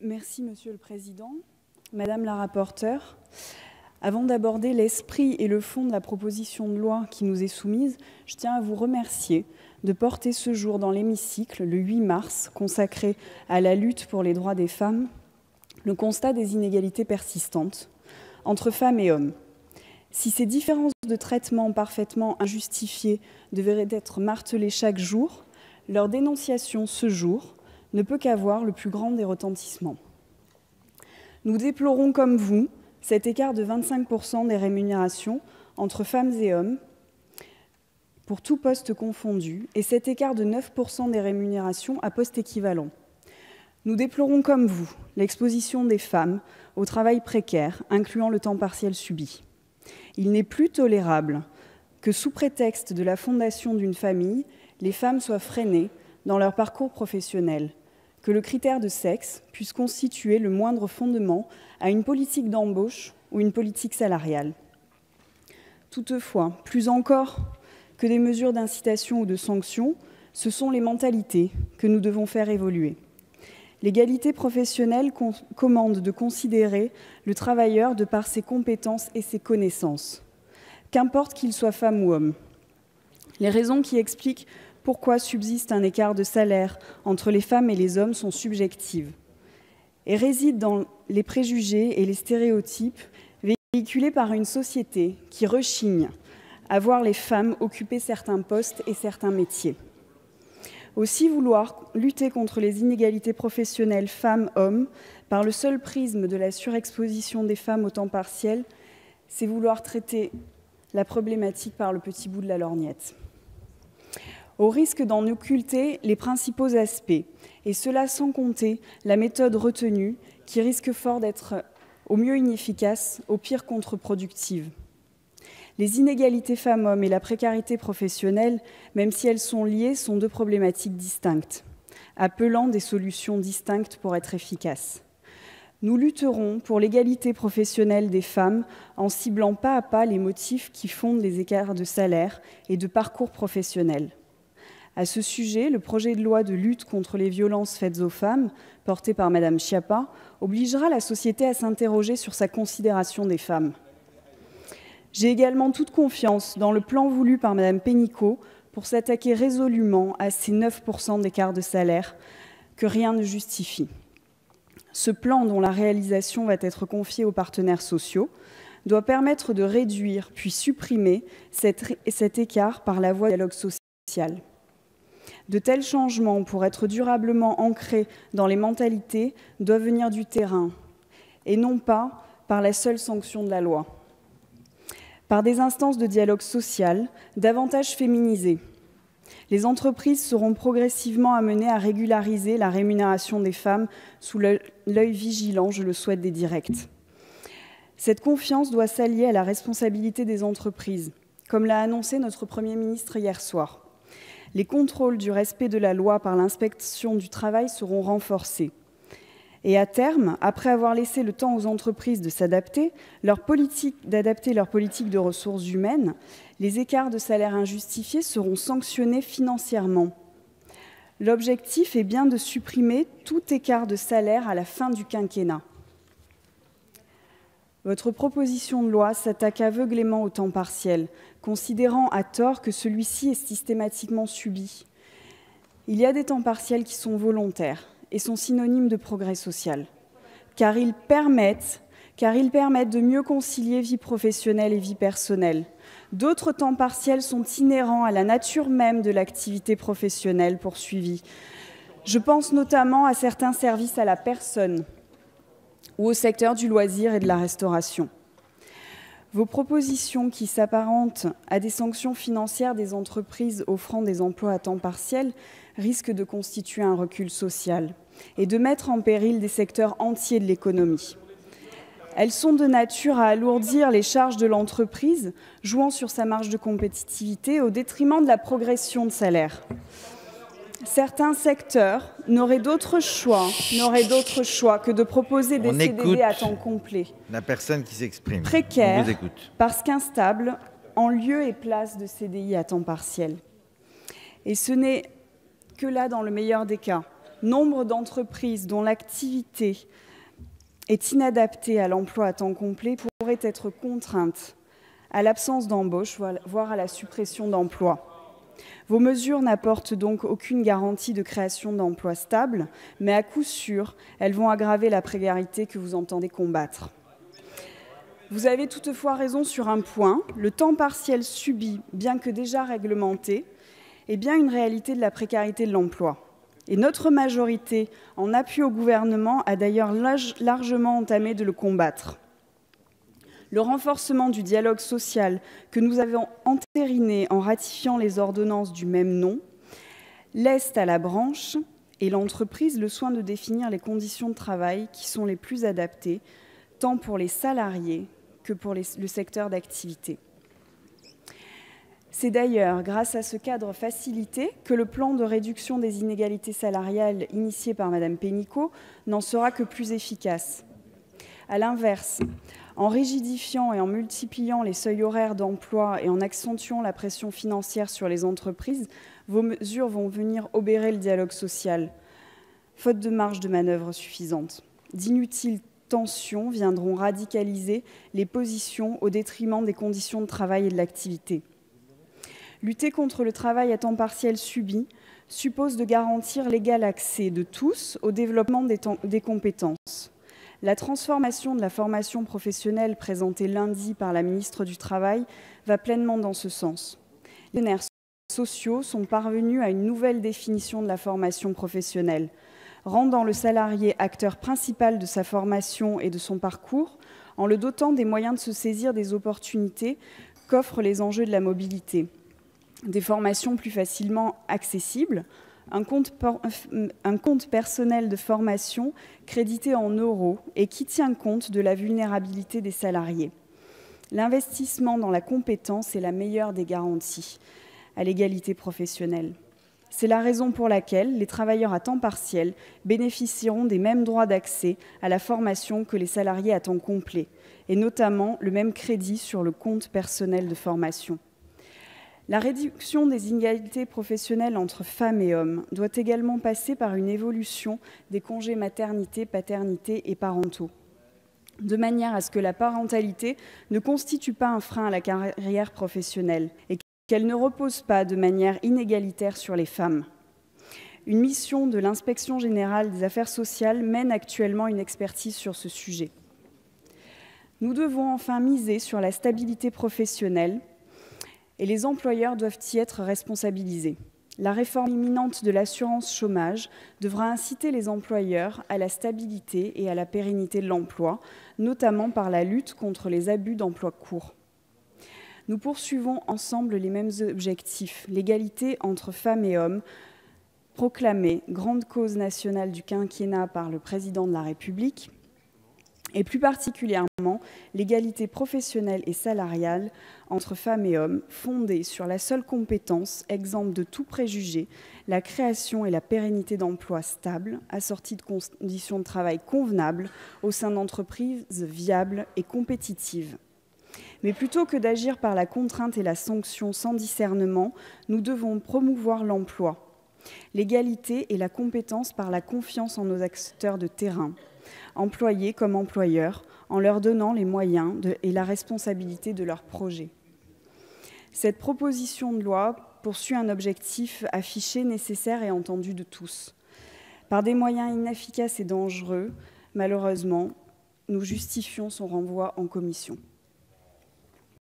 Merci, Monsieur le Président. Madame la rapporteure, avant d'aborder l'esprit et le fond de la proposition de loi qui nous est soumise, je tiens à vous remercier de porter ce jour dans l'hémicycle, le 8 mars, consacré à la lutte pour les droits des femmes, le constat des inégalités persistantes entre femmes et hommes. Si ces différences de traitement parfaitement injustifiées devraient être martelées chaque jour, leur dénonciation ce jour ne peut qu'avoir le plus grand des retentissements. Nous déplorons comme vous cet écart de 25% des rémunérations entre femmes et hommes pour tout poste confondu et cet écart de 9% des rémunérations à poste équivalent. Nous déplorons comme vous l'exposition des femmes au travail précaire, incluant le temps partiel subi. Il n'est plus tolérable que, sous prétexte de la fondation d'une famille, les femmes soient freinées dans leur parcours professionnel, que le critère de sexe puisse constituer le moindre fondement à une politique d'embauche ou une politique salariale. Toutefois, plus encore que des mesures d'incitation ou de sanction, ce sont les mentalités que nous devons faire évoluer. L'égalité professionnelle commande de considérer le travailleur de par ses compétences et ses connaissances, qu'importe qu'il soit femme ou homme. Les raisons qui expliquent pourquoi subsiste un écart de salaire entre les femmes et les hommes sont subjectives et résident dans les préjugés et les stéréotypes véhiculés par une société qui rechigne à voir les femmes occuper certains postes et certains métiers. Aussi, vouloir lutter contre les inégalités professionnelles femmes-hommes par le seul prisme de la surexposition des femmes au temps partiel, c'est vouloir traiter la problématique par le petit bout de la lorgnette. Au risque d'en occulter les principaux aspects, et cela sans compter la méthode retenue qui risque fort d'être au mieux inefficace, au pire contre-productive. Les inégalités femmes-hommes et la précarité professionnelle, même si elles sont liées, sont deux problématiques distinctes, appelant des solutions distinctes pour être efficaces. Nous lutterons pour l'égalité professionnelle des femmes en ciblant pas à pas les motifs qui fondent les écarts de salaire et de parcours professionnels. À ce sujet, le projet de loi de lutte contre les violences faites aux femmes, porté par Madame Schiappa, obligera la société à s'interroger sur sa considération des femmes. J'ai également toute confiance dans le plan voulu par Madame Pénicaud pour s'attaquer résolument à ces 9% d'écart de salaire que rien ne justifie. Ce plan, dont la réalisation va être confiée aux partenaires sociaux, doit permettre de réduire puis supprimer cet écart par la voie du dialogue social. De tels changements, pour être durablement ancrés dans les mentalités, doivent venir du terrain et non pas par la seule sanction de la loi. Par des instances de dialogue social davantage féminisées. Les entreprises seront progressivement amenées à régulariser la rémunération des femmes sous l'œil vigilant, je le souhaite, des directs. Cette confiance doit s'allier à la responsabilité des entreprises, comme l'a annoncé notre Premier ministre hier soir. Les contrôles du respect de la loi par l'inspection du travail seront renforcés. Et à terme, après avoir laissé le temps aux entreprises de s'adapter, d'adapter leur politique de ressources humaines, les écarts de salaire injustifiés seront sanctionnés financièrement. L'objectif est bien de supprimer tout écart de salaire à la fin du quinquennat. Votre proposition de loi s'attaque aveuglément au temps partiel, considérant à tort que celui-ci est systématiquement subi. Il y a des temps partiels qui sont volontaires et sont synonymes de progrès social, car ils permettent de mieux concilier vie professionnelle et vie personnelle. D'autres temps partiels sont inhérents à la nature même de l'activité professionnelle poursuivie. Je pense notamment à certains services à la personne ou au secteur du loisir et de la restauration. Vos propositions qui s'apparentent à des sanctions financières des entreprises offrant des emplois à temps partiel risquent de constituer un recul social et de mettre en péril des secteurs entiers de l'économie. Elles sont de nature à alourdir les charges de l'entreprise, jouant sur sa marge de compétitivité au détriment de la progression de salaire. Certains secteurs n'auraient d'autre choix que de proposer des CDD à temps complet. La personne qui s'exprime. Précaires, parce qu'instables, en lieu et place de CDI à temps partiel. Et ce n'est que là, dans le meilleur des cas, Nombre d'entreprises dont l'activité est inadaptée à l'emploi à temps complet pourraient être contraintes à l'absence d'embauche, voire à la suppression d'emplois. Vos mesures n'apportent donc aucune garantie de création d'emplois stables, mais à coup sûr, elles vont aggraver la précarité que vous entendez combattre. Vous avez toutefois raison sur un point, le temps partiel subi, bien que déjà réglementé, est bien une réalité de la précarité de l'emploi. Et notre majorité, en appui au gouvernement, a d'ailleurs largement entamé de le combattre. Le renforcement du dialogue social que nous avons entériné en ratifiant les ordonnances du même nom laisse à la branche et l'entreprise le soin de définir les conditions de travail qui sont les plus adaptées, tant pour les salariés que pour le secteur d'activité. C'est d'ailleurs grâce à ce cadre facilité que le plan de réduction des inégalités salariales initié par Mme Pénicaud n'en sera que plus efficace. À l'inverse, en rigidifiant et en multipliant les seuils horaires d'emploi et en accentuant la pression financière sur les entreprises, vos mesures vont venir obérer le dialogue social, faute de marge de manœuvre suffisante. D'inutiles tensions viendront radicaliser les positions au détriment des conditions de travail et de l'activité. Lutter contre le travail à temps partiel subi suppose de garantir l'égal accès de tous au développement des compétences. La transformation de la formation professionnelle présentée lundi par la ministre du Travail va pleinement dans ce sens. Les partenaires sociaux sont parvenus à une nouvelle définition de la formation professionnelle, rendant le salarié acteur principal de sa formation et de son parcours en le dotant des moyens de se saisir des opportunités qu'offrent les enjeux de la mobilité. Des formations plus facilement accessibles, un compte personnel de formation crédité en euros et qui tient compte de la vulnérabilité des salariés. L'investissement dans la compétence est la meilleure des garanties à l'égalité professionnelle. C'est la raison pour laquelle les travailleurs à temps partiel bénéficieront des mêmes droits d'accès à la formation que les salariés à temps complet, et notamment le même crédit sur le compte personnel de formation. La réduction des inégalités professionnelles entre femmes et hommes doit également passer par une évolution des congés maternité, paternité et parentaux, de manière à ce que la parentalité ne constitue pas un frein à la carrière professionnelle et qu'elle ne repose pas de manière inégalitaire sur les femmes. Une mission de l'Inspection générale des affaires sociales mène actuellement une expertise sur ce sujet. Nous devons enfin miser sur la stabilité professionnelle et les employeurs doivent y être responsabilisés. La réforme imminente de l'assurance chômage devra inciter les employeurs à la stabilité et à la pérennité de l'emploi, notamment par la lutte contre les abus d'emploi court. Nous poursuivons ensemble les mêmes objectifs, l'égalité entre femmes et hommes, proclamée grande cause nationale du quinquennat par le président de la République, et plus particulièrement l'égalité professionnelle et salariale entre femmes et hommes, fondée sur la seule compétence, exempte de tout préjugé, la création et la pérennité d'emplois stables, assortis de conditions de travail convenables au sein d'entreprises viables et compétitives. Mais plutôt que d'agir par la contrainte et la sanction sans discernement, nous devons promouvoir l'emploi, l'égalité et la compétence par la confiance en nos acteurs de terrain, employés comme employeurs, en leur donnant les moyens et la responsabilité de leurs projets. Cette proposition de loi poursuit un objectif affiché, nécessaire et entendu de tous. Par des moyens inefficaces et dangereux, malheureusement, nous justifions son renvoi en commission.